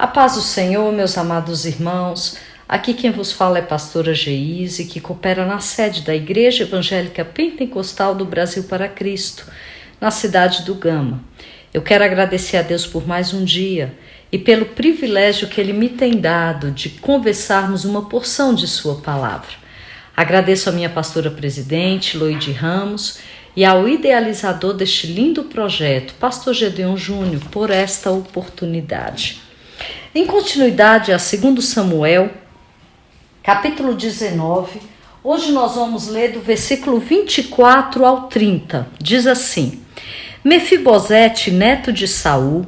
A paz do Senhor, meus amados irmãos. Aqui quem vos fala é pastora Geise, que coopera na sede da Igreja Evangélica Pentecostal do Brasil para Cristo, na cidade do Gama. Eu quero agradecer a Deus por mais um dia e pelo privilégio que Ele me tem dado de conversarmos uma porção de Sua palavra. Agradeço a minha pastora presidente, Loide Ramos, e ao idealizador deste lindo projeto, pastor Gedeon Júnior, por esta oportunidade. Em continuidade a 2 Samuel, capítulo 19, hoje nós vamos ler do versículo 24 ao 30. Diz assim: Mefibosete, neto de Saul,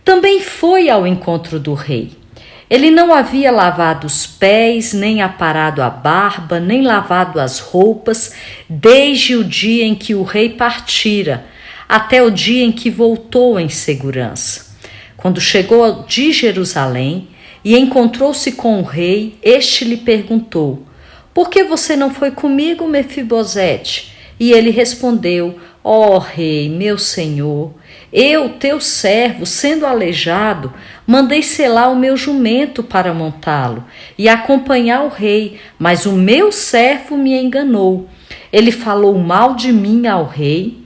também foi ao encontro do rei. Ele não havia lavado os pés, nem aparado a barba, nem lavado as roupas, desde o dia em que o rei partira, até o dia em que voltou em segurança. Quando chegou de Jerusalém e encontrou-se com o rei, este lhe perguntou: Por que você não foi comigo, Mefibosete? E ele respondeu: Ó rei, meu senhor, eu, teu servo, sendo aleijado, mandei selar o meu jumento para montá-lo e acompanhar o rei, mas o meu servo me enganou. Ele falou mal de mim ao rei,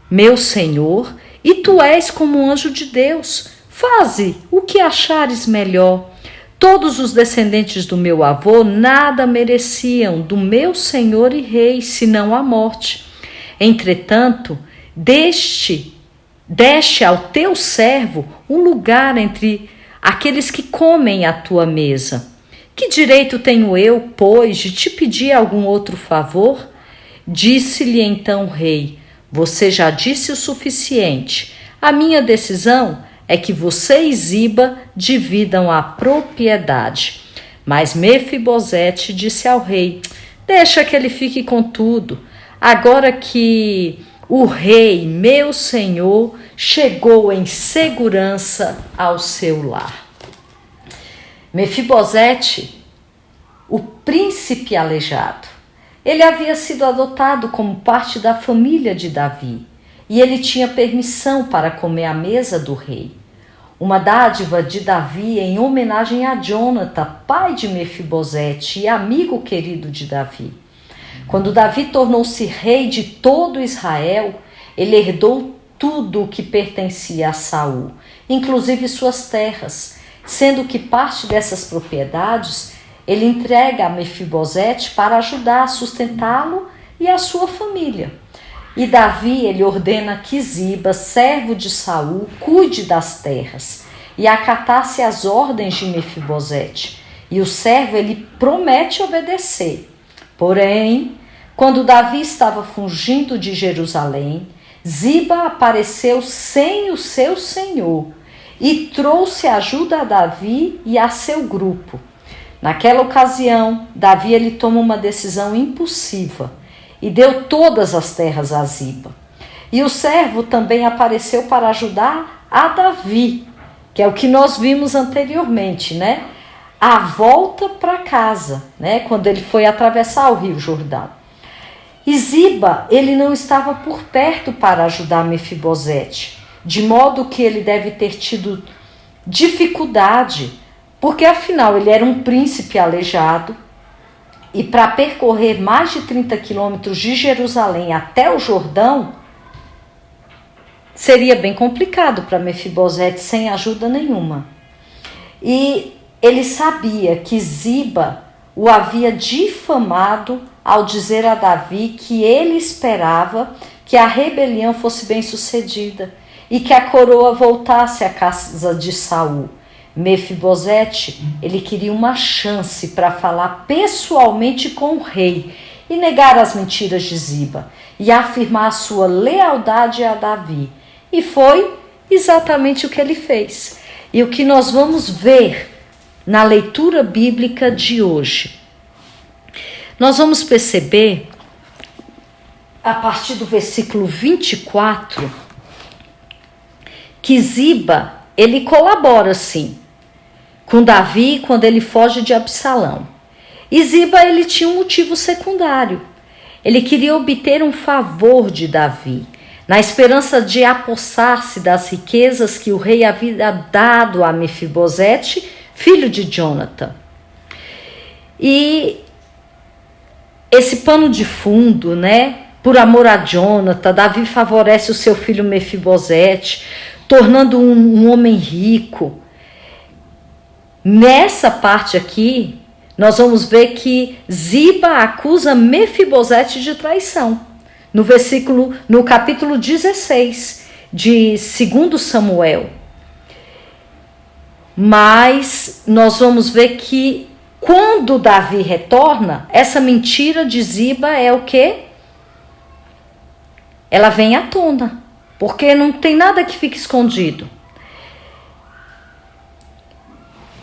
meu senhor, e tu és como um anjo de Deus. Faze o que achares melhor. Todos os descendentes do meu avô nada mereciam do meu senhor e rei, senão a morte. Entretanto, deste ao teu servo um lugar entre aqueles que comem à tua mesa. Que direito tenho eu, pois, de te pedir algum outro favor? Disse-lhe então o rei: Você já disse o suficiente. A minha decisão é que você e Ziba dividam a propriedade. Mas Mefibosete disse ao rei: Deixa que ele fique com tudo, agora que o rei, meu senhor, chegou em segurança ao seu lar. Mefibosete, o príncipe aleijado, ele havia sido adotado como parte da família de Davi e ele tinha permissão para comer à mesa do rei. Uma dádiva de Davi em homenagem a Jonatã, pai de Mefibosete e amigo querido de Davi. Quando Davi tornou-se rei de todo Israel, ele herdou tudo o que pertencia a Saul, inclusive suas terras, sendo que parte dessas propriedades ele entrega a Mefibosete para ajudar a sustentá-lo e a sua família. E Davi, ele ordena que Ziba, servo de Saul, cuide das terras e acatasse as ordens de Mefibosete. E o servo, ele promete obedecer. Porém, quando Davi estava fugindo de Jerusalém, Ziba apareceu sem o seu senhor e trouxe ajuda a Davi e a seu grupo. Naquela ocasião, Davi ele toma uma decisão impulsiva e deu todas as terras a Ziba. E o servo também apareceu para ajudar a Davi, que é o que nós vimos anteriormente, né? A volta para casa, né? Quando ele foi atravessar o Rio Jordão. E Ziba, ele não estava por perto para ajudar Mefibosete, de modo que ele deve ter tido dificuldade, porque afinal ele era um príncipe aleijado, e para percorrer mais de 30 quilômetros de Jerusalém até o Jordão, seria bem complicado para Mefibosete sem ajuda nenhuma. E ele sabia que Ziba o havia difamado ao dizer a Davi que ele esperava que a rebelião fosse bem sucedida e que a coroa voltasse à casa de Saul. Mefibosete, ele queria uma chance para falar pessoalmente com o rei e negar as mentiras de Ziba e afirmar a sua lealdade a Davi. E foi exatamente o que ele fez. E o que nós vamos ver na leitura bíblica de hoje, nós vamos perceber, a partir do versículo 24, que Ziba, ele colabora sim com Davi quando ele foge de Absalão. E Ziba, ele tinha um motivo secundário. Ele queria obter um favor de Davi. na esperança de apossar-se das riquezas que o rei havia dado a Mefibosete, filho de Jonathan. E esse pano de fundo, né? Por amor a Jonathan, Davi favorece o seu filho Mefibosete, tornando um homem rico. Nessa parte aqui, nós vamos ver que Ziba acusa Mefibosete de traição. No capítulo 16 de 2 Samuel. Mas nós vamos ver que quando Davi retorna, essa mentira de Ziba é o quê? Ela vem à tona, porque não tem nada que fique escondido.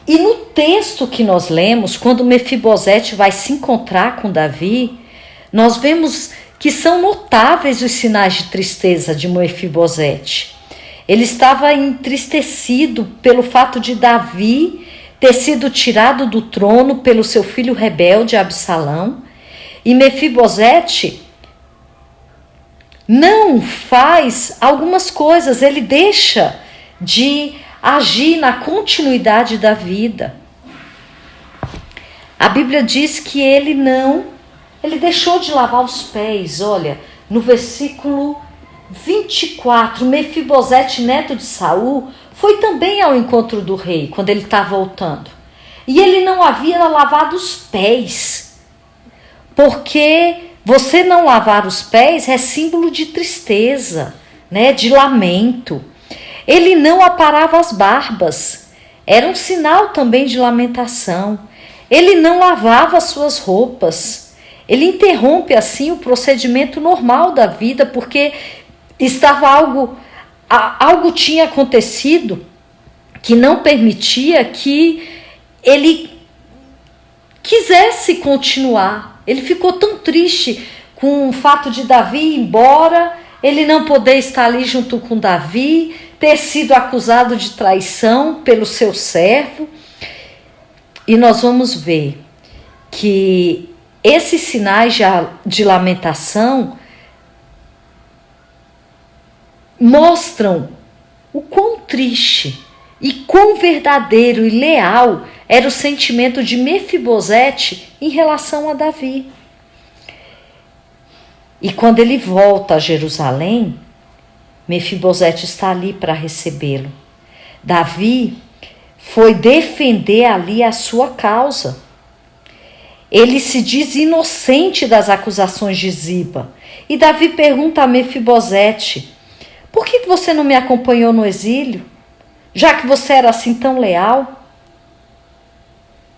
E no texto que nós lemos, quando Mefibosete vai se encontrar com Davi, nós vemos que são notáveis os sinais de tristeza de Mefibosete. Ele estava entristecido pelo fato de Davi ter sido tirado do trono pelo seu filho rebelde Absalão, e Mefibosete não faz algumas coisas, ele deixa de agir na continuidade da vida. A Bíblia diz que ele deixou de lavar os pés. Olha, no versículo 24, Mefibosete, neto de Saul, foi também ao encontro do rei, quando ele está voltando. E ele não havia lavado os pés, porque você não lavar os pés é símbolo de tristeza, né, de lamento. Ele não aparava as barbas, era um sinal também de lamentação. Ele não lavava as suas roupas. Ele interrompe assim o procedimento normal da vida, porque algo tinha acontecido que não permitia que ele quisesse continuar. Ele ficou tão triste com o fato de Davi ir embora, ele não poder estar ali junto com Davi, ter sido acusado de traição pelo seu servo. E nós vamos ver que esses sinais de lamentação mostram o quão triste e quão verdadeiro e leal era o sentimento de Mefibosete em relação a Davi. E quando ele volta a Jerusalém, Mefibosete está ali para recebê-lo. Davi foi defender ali a sua causa. Ele se diz inocente das acusações de Ziba. E Davi pergunta a Mefibosete: por que você não me acompanhou no exílio, já que você era assim tão leal?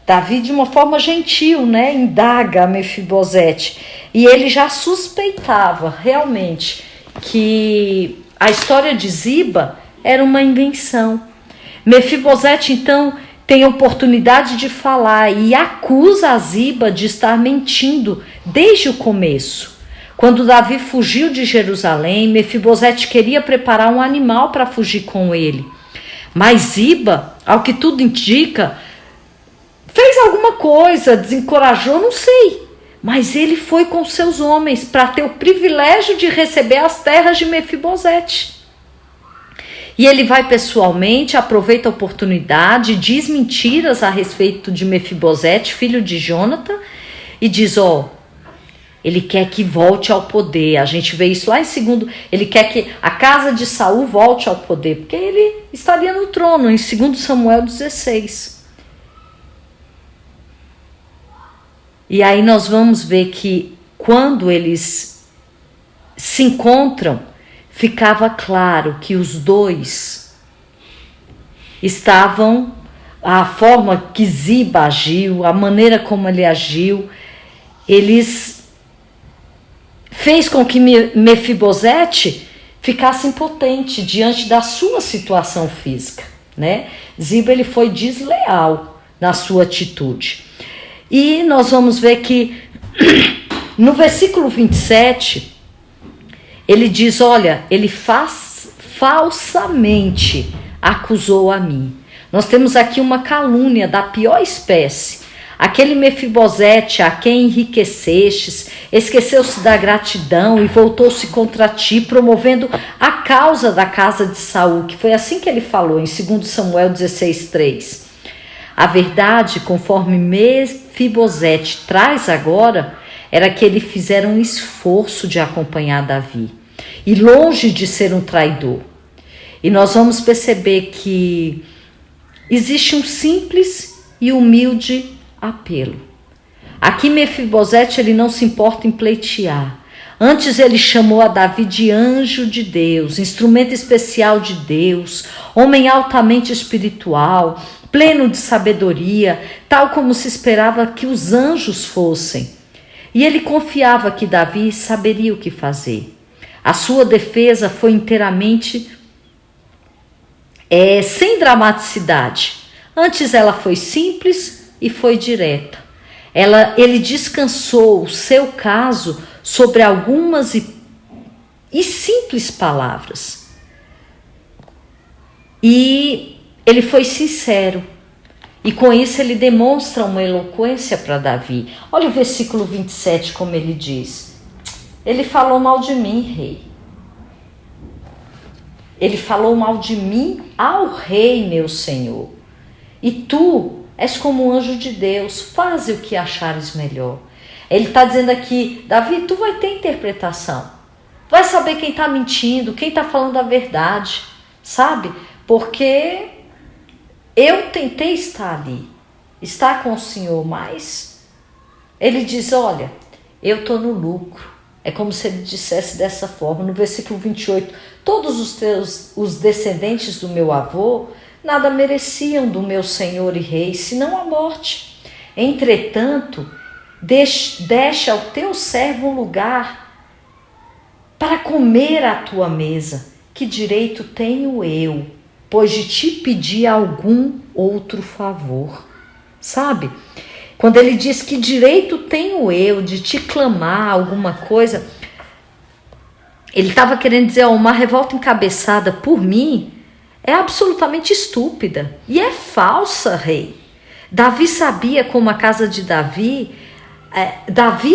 Davi, de uma forma gentil, né, indaga a Mefibosete. E ele já suspeitava realmente que a história de Ziba era uma invenção. Mefibosete, então, tem a oportunidade de falar e acusa a Ziba de estar mentindo desde o começo. Quando Davi fugiu de Jerusalém, Mefibosete queria preparar um animal para fugir com ele. Mas Ziba, ao que tudo indica, fez alguma coisa, desencorajou, não sei. Mas ele foi com seus homens para ter o privilégio de receber as terras de Mefibosete. E ele vai pessoalmente, aproveita a oportunidade, diz mentiras a respeito de Mefibosete, filho de Jonathan, e diz, ele quer que volte ao poder. A gente vê isso lá em 2, ele quer que a casa de Saul volte ao poder, porque ele estaria no trono, em 2 Samuel 16. E aí nós vamos ver que quando eles se encontram, ficava claro que os dois estavam, a forma que Ziba agiu, a maneira como ele agiu, fez com que Mefibosete ficasse impotente diante da sua situação física, né? Ziba, ele foi desleal na sua atitude. E nós vamos ver que no versículo 27, ele diz, olha, ele falsamente acusou a mim. Nós temos aqui uma calúnia da pior espécie. Aquele Mefibosete a quem enriquecestes, esqueceu-se da gratidão e voltou-se contra ti, promovendo a causa da casa de Saul, que foi assim que ele falou em 2 Samuel 16:3. A verdade, conforme Mefibosete traz agora, era que ele fizera um esforço de acompanhar Davi, e longe de ser um traidor. E nós vamos perceber que existe um simples e humilde apelo. Aqui Mefibosete, ele não se importa em pleitear. Antes ele chamou a Davi de anjo de Deus, instrumento especial de Deus, homem altamente espiritual, pleno de sabedoria, tal como se esperava que os anjos fossem. E ele confiava que Davi saberia o que fazer. A sua defesa foi inteiramente sem dramaticidade. Antes ela foi simples e foi direta. Ele descansou o seu caso sobre algumas e simples palavras. E ele foi sincero. E com isso ele demonstra uma eloquência para Davi. Olha o versículo 27, como ele diz. Ele falou mal de mim, rei. Ele falou mal de mim ao rei, meu senhor. E tu és como um anjo de Deus, faze o que achares melhor. Ele está dizendo aqui, Davi, tu vai ter interpretação. Vai saber quem está mentindo, quem está falando a verdade, sabe? Porque eu tentei estar ali, estar com o Senhor, mas ele diz, olha, eu estou no lucro. É como se ele dissesse dessa forma, no versículo 28, todos os descendentes do meu avô nada mereciam do meu senhor e rei, senão a morte. Entretanto, deixa ao teu servo um lugar para comer à tua mesa. Que direito tenho eu, pois de te pedir algum outro favor? Sabe? Quando ele diz que direito tenho eu de te clamar alguma coisa, ele estava querendo dizer, uma revolta encabeçada por mim é absolutamente estúpida e é falsa, rei. Davi sabia como a casa de Davi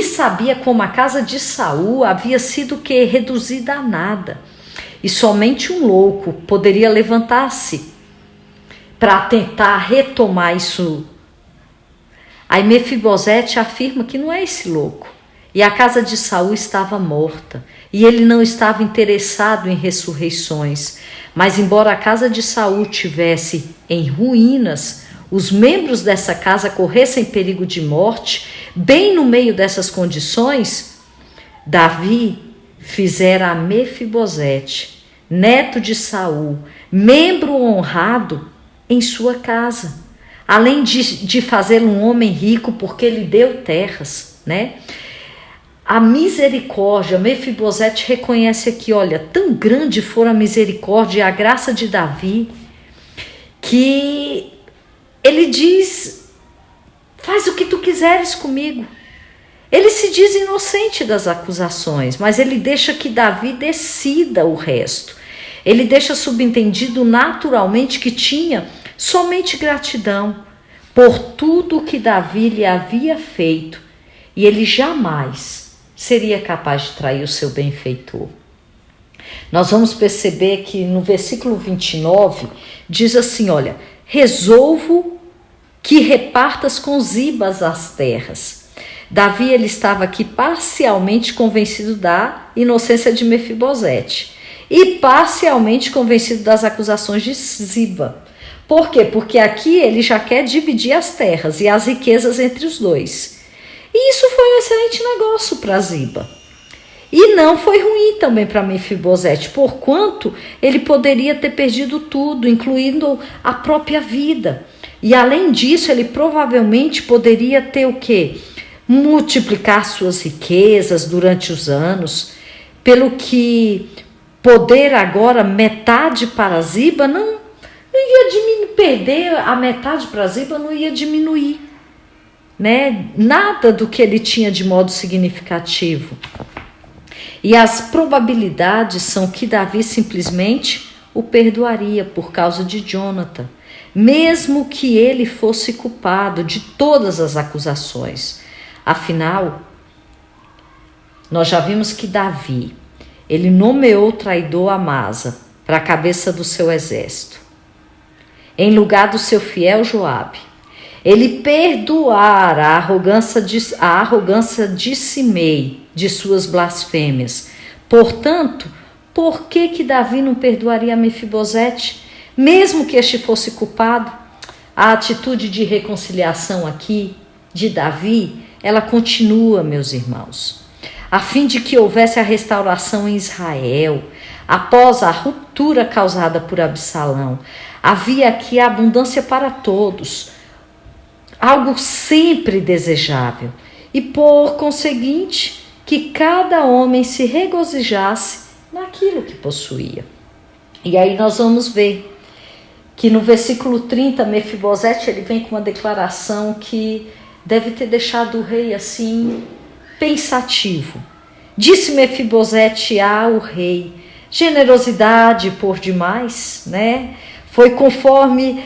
sabia como a casa de Saul havia sido reduzida a nada. E somente um louco poderia levantar-se para tentar retomar isso. Aí Mefibosete afirma que não é esse louco. E a casa de Saul estava morta. E ele não estava interessado em ressurreições. Mas embora a casa de Saul tivesse em ruínas, os membros dessa casa corressem perigo de morte, bem no meio dessas condições, Davi fizera a Mefibosete, neto de Saul, membro honrado em sua casa, além de fazê-lo um homem rico porque lhe deu terras, né? A misericórdia, Mefibosete reconhece aqui, olha, tão grande fora a misericórdia e a graça de Davi, que ele diz, faz o que tu quiseres comigo. Ele se diz inocente das acusações, mas ele deixa que Davi decida o resto. Ele deixa subentendido naturalmente que tinha somente gratidão por tudo que Davi lhe havia feito, e ele jamais seria capaz de trair o seu benfeitor. Nós vamos perceber que no versículo 29 diz assim, olha, resolvo que repartas com Ziba as terras. Davi, ele estava aqui parcialmente convencido da inocência de Mefibosete e parcialmente convencido das acusações de Ziba. Por quê? Porque aqui ele já quer dividir as terras e as riquezas entre os dois. E isso foi um excelente negócio para Ziba. E não foi ruim também para Mefibosete, porquanto ele poderia ter perdido tudo, incluindo a própria vida. E além disso, ele provavelmente poderia ter o quê? Multiplicar suas riquezas durante os anos, pelo que poder agora metade para Ziba não ia diminuir, perder a metade para Ziba não ia diminuir, né? Nada do que ele tinha de modo significativo. E as probabilidades são que Davi simplesmente o perdoaria por causa de Jonathan. mesmo que ele fosse culpado de todas as acusações. Afinal, nós já vimos que Davi, ele nomeou o traidor Amasa para a cabeça do seu exército, em lugar do seu fiel Joabe. Ele perdoara a arrogância de Simei, de suas blasfêmias. Portanto, por que Davi não perdoaria Mefibosete, mesmo que este fosse culpado? A atitude de reconciliação aqui de Davi, ela continua, meus irmãos, a fim de que houvesse a restauração em Israel. Após a ruptura causada por Absalão, havia aqui abundância para todos, algo sempre desejável, e por conseguinte, que cada homem se regozijasse naquilo que possuía. E aí nós vamos ver que no versículo 30, Mefibosete, ele vem com uma declaração que deve ter deixado o rei assim pensativo. Disse Mefibosete ao rei: generosidade por demais, né? Foi conforme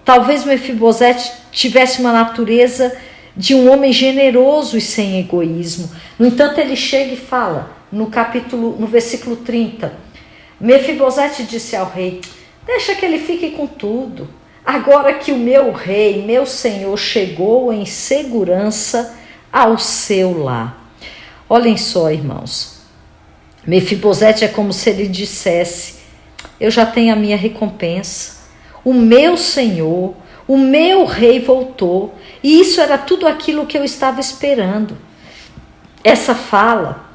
talvez Mefibosete tivesse uma natureza de um homem generoso e sem egoísmo. No entanto, ele chega e fala no versículo 30, Mefibosete disse ao rei: deixa que ele fique com tudo, agora que o meu rei, meu senhor, chegou em segurança ao seu lar. Olhem só, irmãos, Mefibosete é como se ele dissesse: eu já tenho a minha recompensa, o meu senhor, o meu rei voltou, e isso era tudo aquilo que eu estava esperando. Essa fala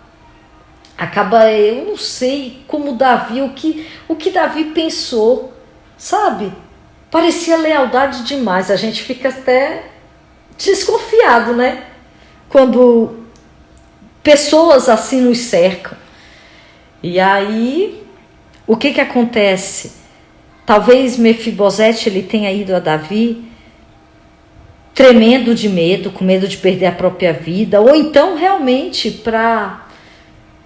acaba, eu não sei como Davi, o que Davi pensou, sabe? Parecia lealdade demais, a gente fica até desconfiado, né? Quando pessoas assim nos cercam. E aí, o que acontece? Talvez Mefibosete ele tenha ido a Davi tremendo de medo, com medo de perder a própria vida, ou então realmente para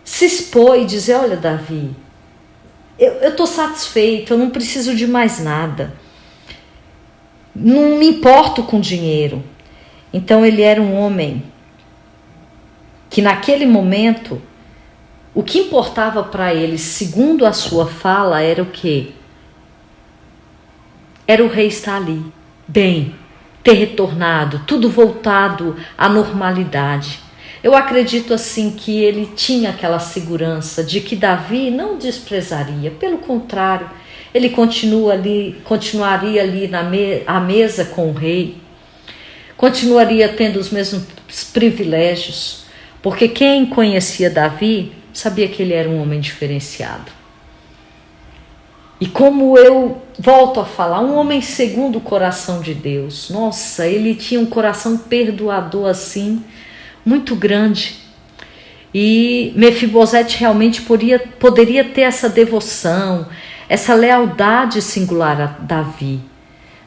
se expor e dizer: olha, Davi, eu estou satisfeito, eu não preciso de mais nada, não me importo com dinheiro. Então ele era um homem que naquele momento, o que importava para ele, segundo a sua fala, era o quê? Era o rei estar ali, bem, ter retornado, tudo voltado à normalidade. Eu acredito assim que ele tinha aquela segurança de que Davi não desprezaria, pelo contrário, ele continuaria ali à mesa com o rei, continuaria tendo os mesmos privilégios, porque quem conhecia Davi sabia que ele era um homem diferenciado. E como eu volto a falar, um homem segundo o coração de Deus. Nossa, ele tinha um coração perdoador assim, muito grande. E Mefibosete realmente poderia ter essa devoção, essa lealdade singular a Davi.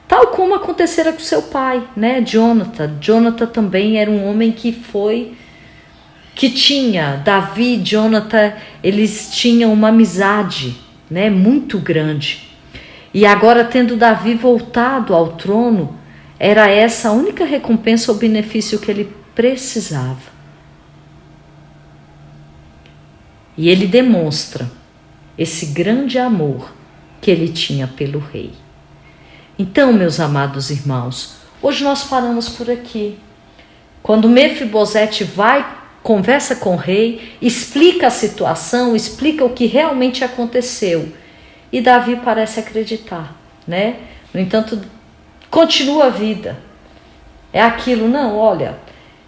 Tal como acontecera com seu pai, né, Jonathan. Jonathan também era um homem que tinha, Davi e Jonathan, eles tinham uma amizade, né, muito grande. E agora, tendo Davi voltado ao trono, era essa a única recompensa ou benefício que ele precisava. E ele demonstra esse grande amor que ele tinha pelo rei. Então, meus amados irmãos, hoje nós paramos por aqui. Quando Mefibosete conversa com o rei, explica a situação, explica o que realmente aconteceu. E Davi parece acreditar, né? No entanto, continua a vida. É aquilo, não, olha,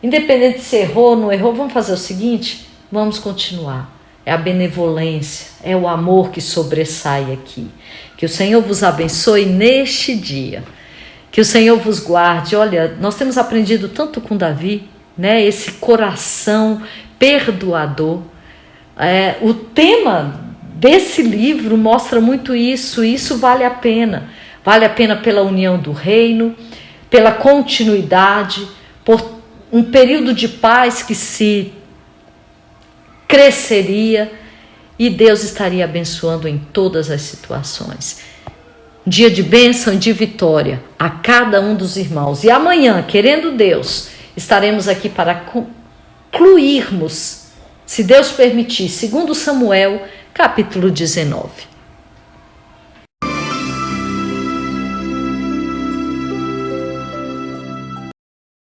independente se errou ou não errou, vamos fazer o seguinte, vamos continuar. É a benevolência, é o amor que sobressai aqui. Que o Senhor vos abençoe neste dia. Que o Senhor vos guarde. Olha, nós temos aprendido tanto com Davi, né? Esse coração perdoador. O tema desse livro mostra muito isso, e isso vale a pena. Vale a pena pela união do reino, pela continuidade, por um período de paz que se cresceria e Deus estaria abençoando em todas as situações. um dia de bênção e de vitória a cada um dos irmãos. E amanhã, querendo Deus, estaremos aqui para concluirmos, se Deus permitir, segundo Samuel, capítulo 19.